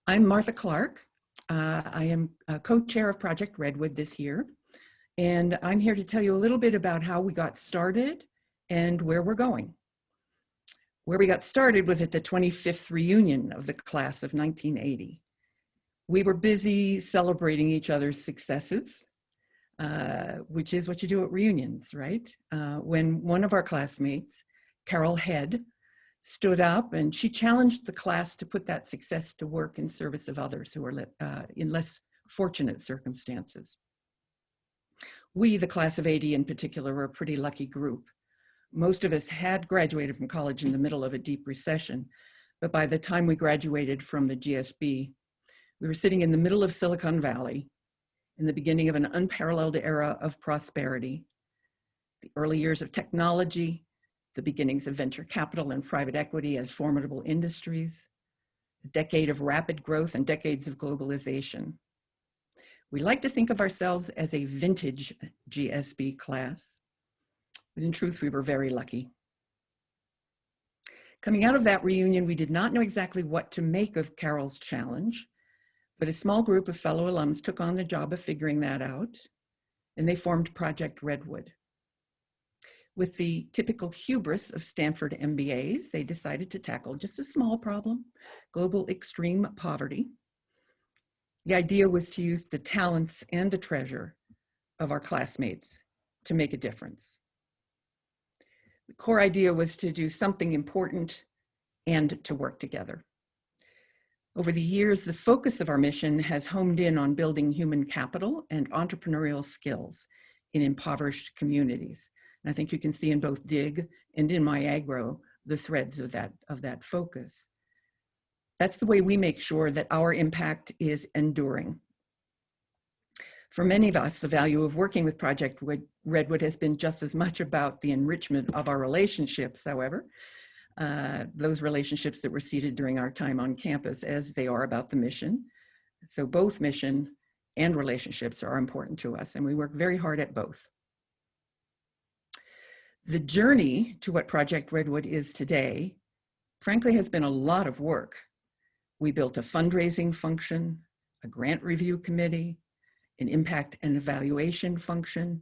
I'm Martha Clark. I am co-chair of Project Redwood this year, and I'm here to tell you a little bit about how we got started and where we're going. Where we got started was at the 25th reunion of the class of 1980. We were busy celebrating each other's successes, which is what you do at reunions, right? When one of our classmates, Carol Head, stood up and she challenged the class to put that success to work in service of others who are in less fortunate circumstances. We, the class of 80 in particular, were a pretty lucky group. Most of us had graduated from college in the middle of a deep recession, but by the time we graduated from the GSB, we were sitting in the middle of Silicon Valley in the beginning of an unparalleled era of prosperity, the early years of technology, the beginnings of venture capital and private equity as formidable industries, a decade of rapid growth and decades of globalization. We like to think of ourselves as a vintage GSB class, but in truth, we were very lucky. Coming out of that reunion, we did not know exactly what to make of Carol's challenge, but a small group of fellow alums took on the job of figuring that out, and they formed Project Redwood. With the typical hubris of Stanford MBAs, they decided to tackle just a small problem, global extreme poverty. The idea was to use the talents and the treasure of our classmates to make a difference. The core idea was to do something important and to work together. Over the years, the focus of our mission has homed in on building human capital and entrepreneurial skills in impoverished communities. And I think you can see in both DIG and in MyAgro the threads of that focus. That's the way we make sure that our impact is enduring. For many of us, the value of working with Project Redwood has been just as much about the enrichment of our relationships, however, those relationships that were seeded during our time on campus, as they are about the mission. So both mission and relationships are important to us, and we work very hard at both. The journey to what Project Redwood is today, frankly, has been a lot of work. We built a fundraising function, a grant review committee, an impact and evaluation function,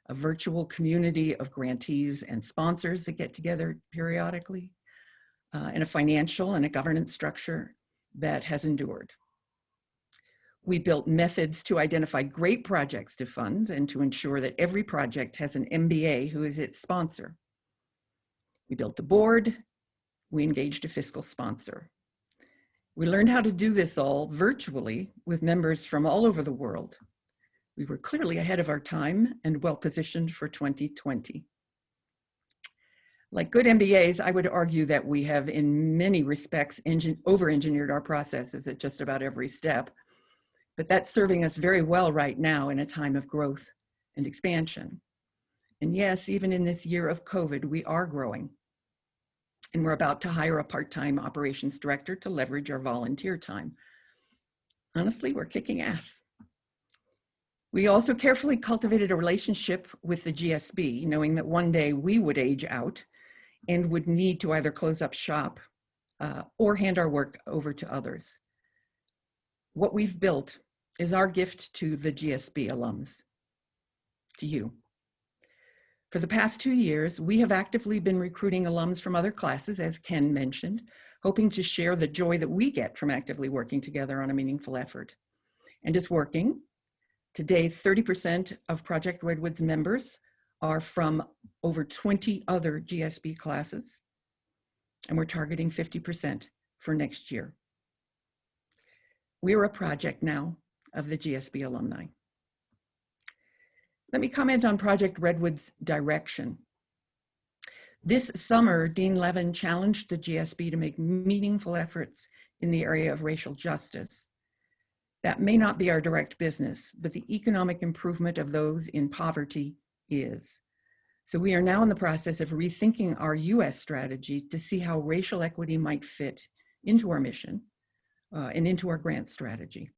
a virtual community of grantees and sponsors that get together periodically, and a financial and a governance structure that has endured. We built methods to identify great projects to fund and to ensure that every project has an MBA who is its sponsor. We built a board. We engaged a fiscal sponsor. We learned how to do this all virtually with members from all over the world. We were clearly ahead of our time and well positioned for 2020. Like good MBAs, I would argue that we have in many respects over-engineered our processes at just about every step. But that's serving us very well right now in a time of growth and expansion. And yes, even in this year of COVID, we are growing. And we're about to hire a part-time operations director to leverage our volunteer time. Honestly, we're kicking ass. We also carefully cultivated a relationship with the GSB, knowing that one day we would age out and would need to either close up shop or hand our work over to others. What we've built is our gift to the GSB alums, to you. For the past 2 years, we have actively been recruiting alums from other classes, as Ken mentioned, hoping to share the joy that we get from actively working together on a meaningful effort. And it's working. Today, 30% of Project Redwood's members are from over 20 other GSB classes, and we're targeting 50% for next year. We're a project now of the GSB alumni. Let me comment on Project Redwood's direction. This summer, Dean Levin challenged the GSB to make meaningful efforts in the area of racial justice. That may not be our direct business, but the economic improvement of those in poverty is. So we are now in the process of rethinking our US strategy to see how racial equity might fit into our mission and into our grant strategy.